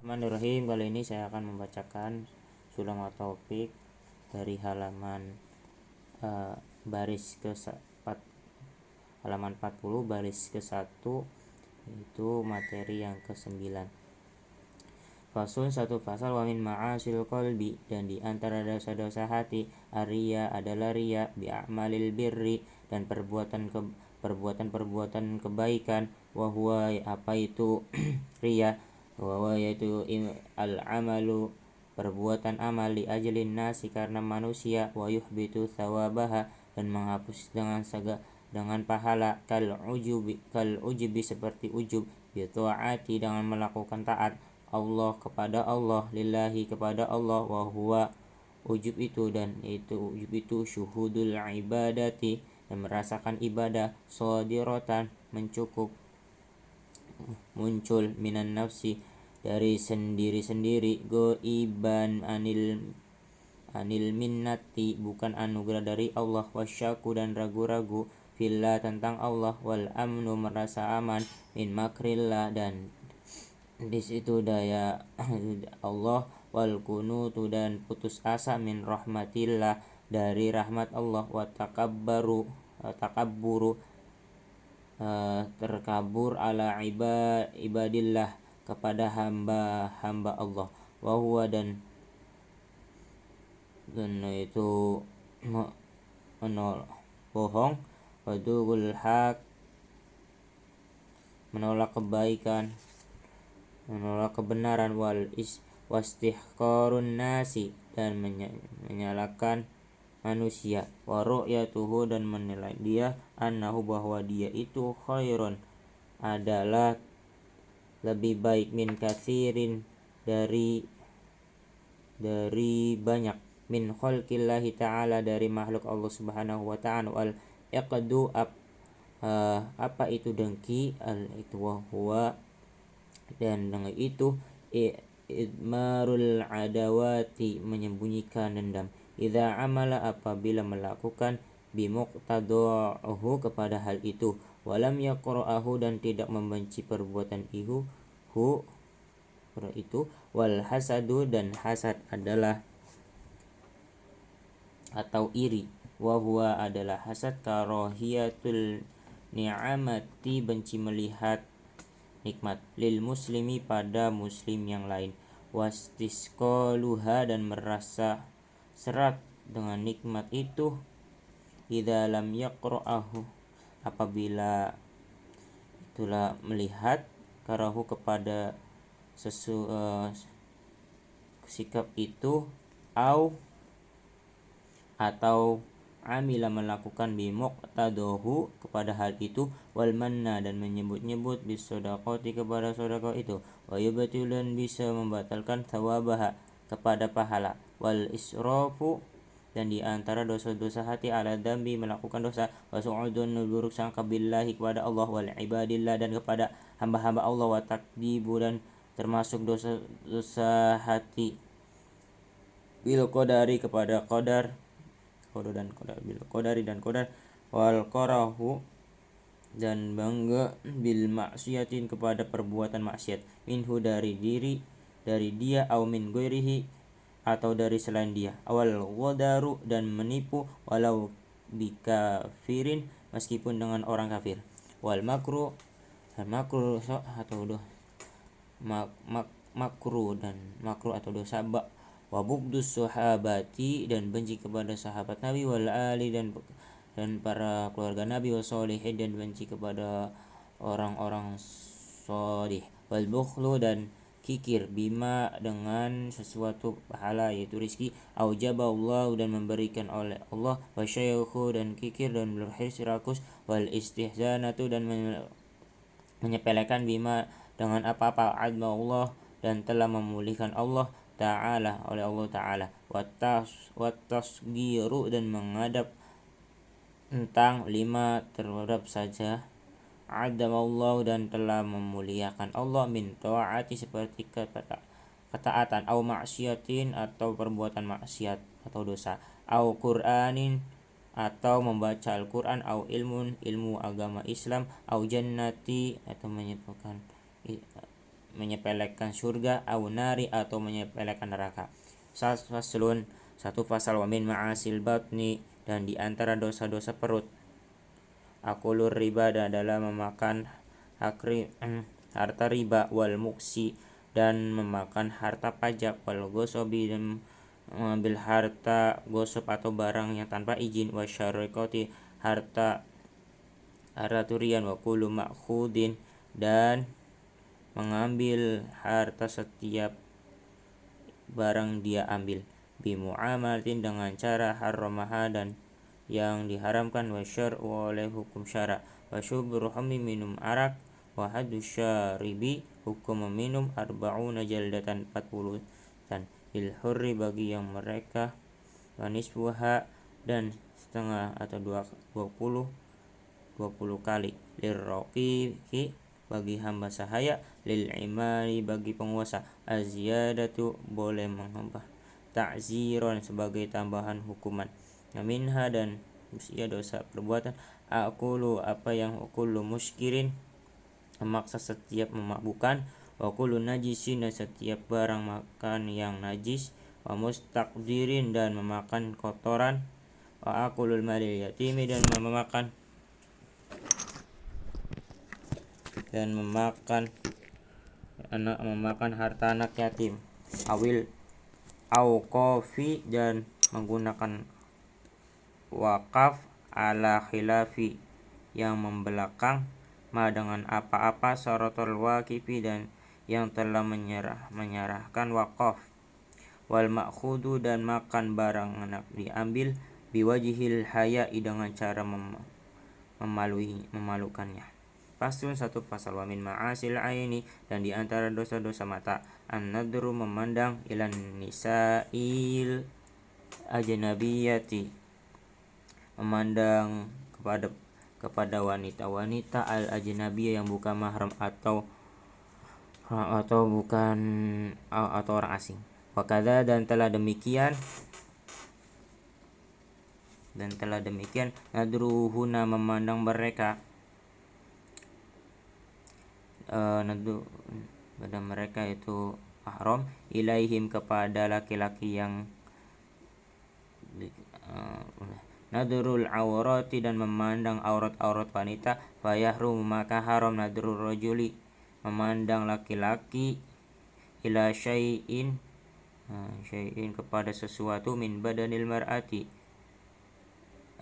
Bismillahirrahmanirrahim. Kali ini saya akan membacakan Sulam Taufik dari halaman baris ke 4, halaman 40 baris ke 1, itu materi yang ke-9. Fasun, satu pasal. Wa min ma'asil qalbi, dan di antara dosa-dosa hati ariya adalah riya, bi a'malil birri, dan perbuatan kebaikan. Wa huwa, apa itu riya? Wa huwa yaitu al-amalu, perbuatan amal, li ajlin nasi, karena manusia, wa yuhbitu thawabaha, dan menghapus dengan pahala, kal ujubi seperti ujub, bi ta'ati, dengan melakukan taat, Allah kepada Allah, lillahi kepada Allah, wa huwa ujub itu syuhudul ibadati, dan merasakan ibadah, shadirotan, muncul, minan nafsi, dari sendiri-sendiri, goiban anil minnati, bukan anugerah dari Allah, wasyaku, dan ragu-ragu, fillah, tentang Allah, wal amnu, merasa aman, min makrillah, dan di situ daya Allah, wal kunutu, dan putus asa, min rahmatillah, dari rahmat Allah, wa takabburu, terkabur, ala ibadillah, kepada hamba Allah, wa huwa, dan itu bohong, wadul haq, menolak kebaikan, menolak kebenaran, wastihqarun nasi, dan menyalahkan manusia, wa ru'yatuhu, dan menilai dia, annahu, bahwa dia itu khairun, adalah lebih baik, min katsirin, dari banyak, min khalqillahi ta'ala, dari makhluk Allah subhanahu wa ta'ala, wal iqdu, apa itu dengki, itu wa huwa, dan dengan itu idmarul adawati, menyembunyikan dendam, idza amala, apabila melakukan, bimuqtadahu, kepada hal itu, walam yaqra'ahu, dan tidak membenci perbuatan itu, wal hasadu, dan hasad adalah atau iri, wa huwa, adalah hasad, karahiyatul ni'amati, benci melihat nikmat, lil muslimi, pada muslim yang lain, wastisqaluha, dan merasa serat dengan nikmat itu, idza lam yaqra'ahu, apabila itulah melihat, karahu, kepada sikap itu, atau amila, melakukan, bimuqtadahu, kepada hal itu, wal manna, dan menyebut-nyebut, bisodaqati, kepada sedekah itu, wa yubtilu, dan bisa membatalkan, thawabaha, kepada pahala, wal israfu, dan di antara dosa-dosa hati, ala dambi, melakukan dosa, wa su'udun, buruk sangka, billahi, kepada Allah, wal ibadillah, dan kepada hamba-hamba Allah, wa takdibu, dan termasuk dosa hati, bil qadari, kepada qadar, bil qadari, dan qadar, wal qarahu, dan bangga, bil maksiatin, kepada perbuatan maksiat, minhu, dari dia, au min ghairihi, atau dari selain dia, awal wadaru, dan menipu, walau bikafirin, meskipun dengan orang kafir, wal makru, dan makruh, atau makruh atau dosa, wa bughdus sahabati, dan benci kepada sahabat Nabi, wal ali, dan para keluarga Nabi, wa sholihin, dan benci kepada orang-orang sholih, wal bukhlu, dan kikir, bima, dengan sesuatu pahala, yaitu rizki, aujaballahu, dan memberikan oleh Allah, wa syaihu, dan kikir, dan berhirs rakus, wal istihzanatu, dan menyepelekan, bima, dengan apa-apa, adma Allah, dan telah memulihkan Allah ta'ala, oleh Allah ta'ala, watasgiru, dan menghadap tentang, lima, terhadap saja, adamallahu, dan telah memuliakan Allah, min ta'ati, seperti ketaatan, au maksiatin, atau perbuatan maksiat atau dosa, au qur'anin, atau membaca Al-Quran, au ilmu agama Islam, au jannati, atau menyebutkan menyepelekan surga, au nari atau menyepelekan neraka. Faslun, satu pasal, wa min ma'asil batni, dan di antara dosa-dosa perut, akulur riba, adalah memakan harta riba, wal muksi, dan memakan harta pajak, wal gosobi, dan mengambil harta gosop atau barang yang tanpa izin, wasyarikoti, harta turian, wa kullu ma'khudin, dan mengambil harta setiap barang dia ambil, bimu'amalatin, dengan cara haramaha, dan yang diharamkan, wa syar'u, oleh hukum syara, wa syubrul hammi, minum arak, wa haddu syaribi, hukum meminum, arba'una jaldatan, 40 dan lil hurri, bagi yang mereka, wa nisfuha, dan setengah atau 20 kali, lirraqiqi, bagi hamba sahaya, lil imani, bagi penguasa, aziyadatu, boleh menambah, ta'ziron, sebagai tambahan hukuman, minha, dan usia dosa perbuatan, akulu, apa yang akulu muskirin, memaksa setiap memabukkan, wa kullu najisin, dan setiap barang makan yang najis, wa mustaqdirin, dan memakan kotoran, wa akulul malil yatimi, dan memakan harta anak yatim, awil auqafi, dan menggunakan wakaf, ala khilafi, yang membelakang, ma, dengan apa-apa, syaratul waqifi, dan yang telah menyerahkan wakaf, wal ma'khudu, dan makan barang anak diambil, biwajihil haya'i, dengan cara memalukannya. Pasun, satu pasal, wa min ma'asil aini, dan di antara dosa-dosa mata, an-nadru, memandang, ilan nisa'il ajnabiyati, memandang kepada wanita-wanita al ajnabiyah, yang bukan mahram atau orang asing. Wakadha, dan telah demikian, nadruhuna, memandang mereka, pada mereka itu mahram, ilaihim, kepada laki-laki yang nadrul aurati, dan memandang aurat-aurat wanita, fayahrum, maka haram, nadrul rajuli, memandang laki-laki, ila syai'in, kepada sesuatu, min badanil mar'ati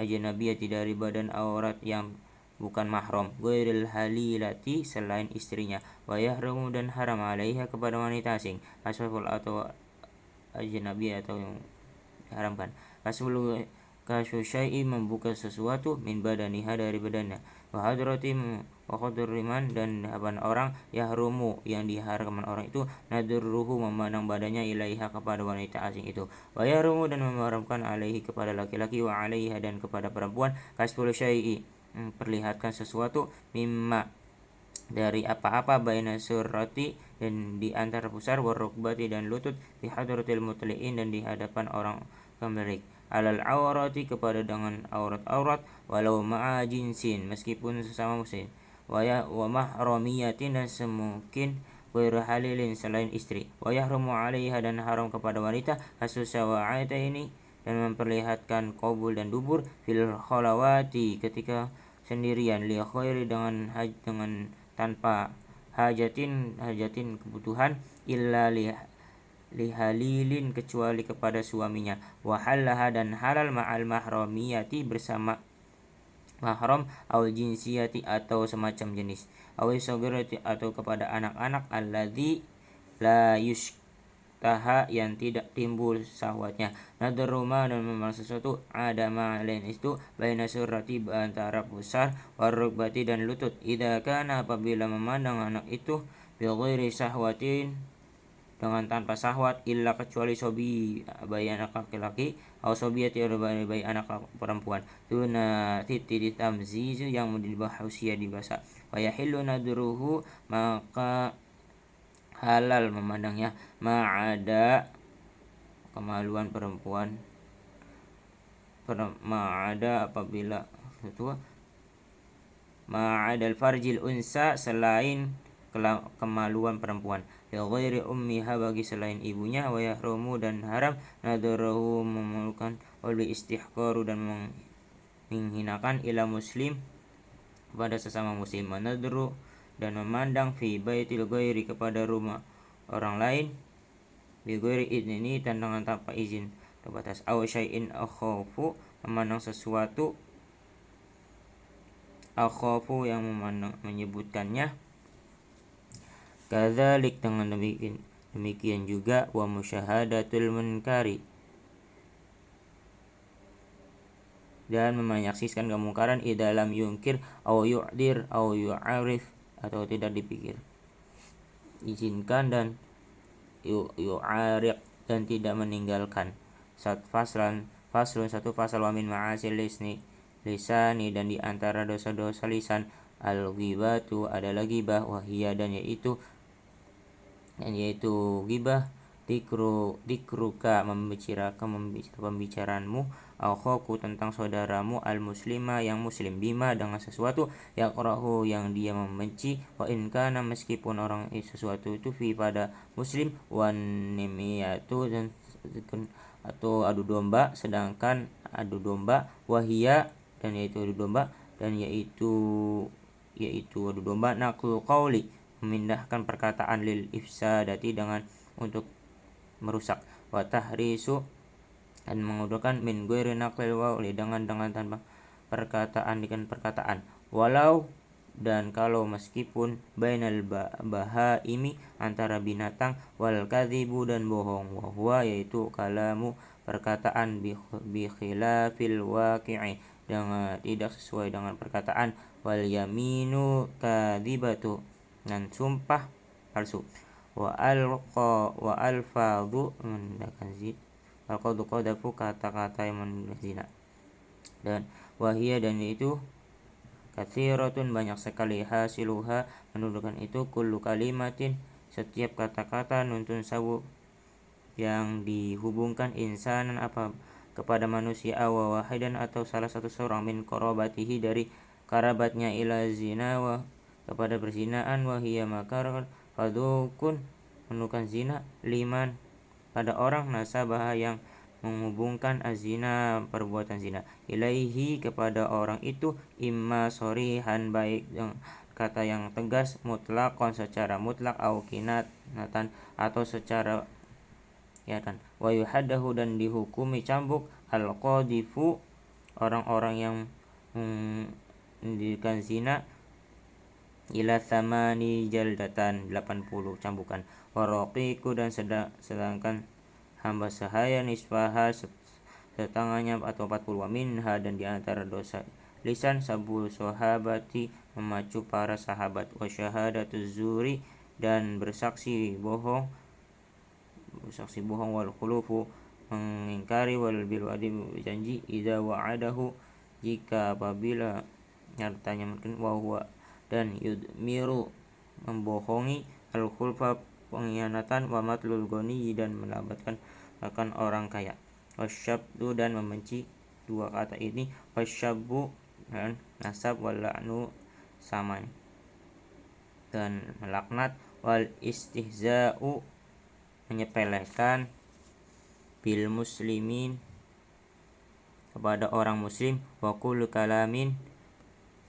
ajnabiyati, dari badan aurat yang bukan mahram, ghairil halilati, selain istrinya, wa yahramu, dan haram, alaiha, kepada wanita asing, asfaful, atau ajnabiyah, atau yang diharamkan, kasfu syai'in, membuka sesuatu, min badaniha, dari badannya, wa hadratim, wa khadriman, dan hadapan orang, yahrumu, yang diharamkan orang itu, nadruhu, memandang badannya, ilaiha, kepada wanita asing itu, wa yahrumu, dan mengharamkan, alaihi, kepada laki-laki, wa alaiha, dan kepada perempuan, kasful syai'i, perlihatkan sesuatu, mimma, dari apa-apa, baina surrati, dan di antara pusar, warukbati, dan lutut, fi hadratil mutli'in, dan di hadapan orang pemilik, alal aurati, kepada dengan aurat-aurat, walau ma'a jinsin, meskipun sesama muslim, wa mahramiyatin, dan semungkin ghairu halilin, selain istri, wa yahrumu alaiha, dan haram kepada wanita, kasus sawa'ata ini, dan memperlihatkan qabul dan dubur, fil khalawati, ketika sendirian, li khairi, dengan tanpa hajatin kebutuhan, illa lihalilin, kecuali kepada suaminya, wa halaha, dan halal, ma'al mahramiyati, bersama mahram, au jinsiyati, atau semacam jenis, au sagirati, atau kepada anak-anak, alladzi la yushtaha, yang tidak timbul syahwatnya, nadruma, dan memang sesuatu, ada ma'alain itu, baina surrati, antara pusar, warukbati, dan lutut, idza kana, apabila memandang anak itu, bi ghairi syahwatin, dengan tanpa syahwat, illa, kecuali sobi, bayi anak laki-laki, atau sobiyati, atau bayi anak perempuan, tuna titi ditamzizu, yang dibahas usia dibahasa, wa yahillu nadruhu, maka halal memandangnya, ma'ada, kemaluan perempuan, ma'ada, apabila itu, ma'adal farjil unsa, selain kemaluan perempuan, li ghairi ummiha bagi selain ibunya, wa yahrumu dan haram nadharahu memelukkan, wal istihqaru dan menghinakan ila muslim kepada sesama muslim, manadru dan memandang fi baitil ghairi kepada rumah orang lain, bi ghairi idni tantangan tanpa izin terbatas, aw syai'in akhafu memandang sesuatu, akhafu yang memandang menyebutkannya, kadzalik dengan demikian juga, wa musyahadatul munkari dan menyaksikan kemungkaran, idalam yungkir au yu'dir au yu'arif atau tidak dipikir izinkan dan yu'ariq dan tidak meninggalkan. Faslun satu fasal, wa min ma'asil lisani dan di antara dosa-dosa lisan al-ghibatu adalah ghibah, wahia dan yaitu ghibah dikruka membicarakan pembicaraanmu, akhaku tentang saudaramu, al muslima yang muslim, bima dengan sesuatu, yakrahu yang dia membenci, wa in kana meskipun orang sesuatu itu fi pada muslim, wan nimiyatu dan atau adu domba, sedangkan adu domba, wahia dan yaitu adu domba, dan yaitu adu domba, naqlu qauli memindahkan perkataan, lil ifsadati dengan untuk merusak, wa tahrisu dan mengudurkan, min ghairi naqlil wauli dengan tanpa perkataan dengan perkataan, walau dan kalau meskipun, bainal bahaimi antara binatang, wal kadzibu dan bohong, wa huwa yaitu kalamu perkataan, bi khilafil waqi'i dengan tidak sesuai dengan perkataan, wal yaminu kadzibatu dan sumpah palsu, wa alfadhu menandakan qadafu kata-kata yang menunjukkan zina, dan wahia dan itu katsiratun banyak sekali, hasiluha menunjukkan itu, kullu kalimatin setiap kata-kata, nuntun sawu yang dihubungkan, insanan apa kepada manusia, aw wahidan atau salah satu seorang, min qarabatihi dari kerabatnya, ila zina wa kepada perzinaan, wahia maka fadukun menunjukkan zina, liman pada orang, nasabah yang menghubungkan azina perbuatan zina, ilaihi kepada orang itu, imma sorihan baik yang kata yang tegas, mutlakon secara mutlak, au kinatan atau secara ya kan, wa yuhaddahu dan dihukumi cambuk, al qadifu orang-orang yang mendirikan zina, ila thamani jaldatan 80 cambukan, waraqiku dan sedangkan hamba sahaya nisfaha setengahnya atau 40, minha dan di antara dosa lisan, sabu sahabati memacu para sahabat, wa syahadatu zuri dan bersaksi bohong, wal khulufu mengingkari, wal bilwadi janji, idza wa'adahu jika apabila nyatanya mungkin, wa huwa dan yudmiru membohongi, al khulfa pengkhianatan, wa matlul ghani dan melambatkan akan orang kaya, wasyabdu dan membenci dua kata ini, wasyabu dan nasab, wal la'nu sama dan melaknat, wal istihza'u menyepelekan, bil muslimin kepada orang muslim, wa kullu kalamin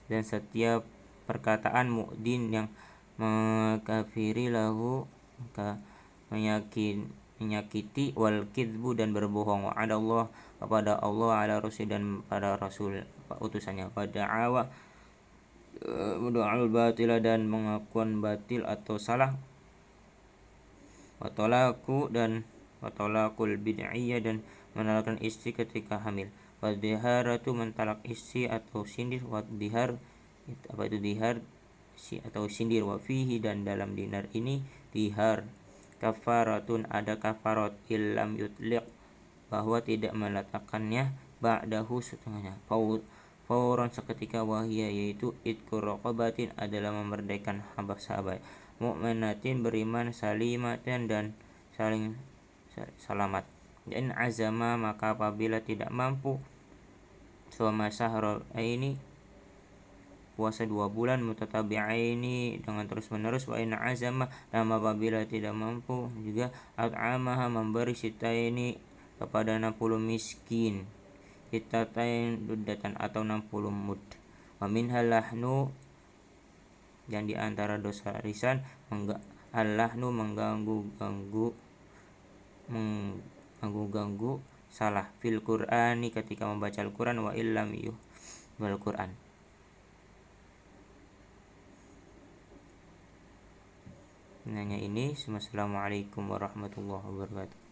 dan setiap perkataan, mu'din yang mengkafiri, lahu menyakiti, wal kidbu dan berbohong, wa adallah kepada Allah, ala rasul dan pada rasul utusannya, wa da'awa batila dan mengakuan batil atau salah, wa talaqul bid'iyah dan mentalakkan istri ketika hamil, wa diharatu mentalak istri atau sindir, wa dihar apa itu dihar atau sindir, wa fihi dan dalam dinar ini dihar kafaratun ada kafarat, illam yutliq bahwa tidak meletakkannya, ba'dahu setengahnya, fauran seketika, wahia yaitu itqu raqabatin adalah memerdekakan hamba sahabat, mu'minatin beriman, salimatan dan saling selamat, dan azama maka apabila tidak mampu, suama syahrul ini puasa 2 bulan mutatabi'aini dengan terus-menerus, wa in azama dan apabila tidak mampu juga at'amaha memberi sitaini kepada 60 miskin, hitatain duddatan atau 60 mud. Wa minhal lahnu dan di antara dosa lisan al-lahnu mengganggu salah fil Qur'ani ketika membaca Al-Qur'an wa illam wal Qur'an. Nanya ini. Assalamualaikum warahmatullahi wabarakatuh.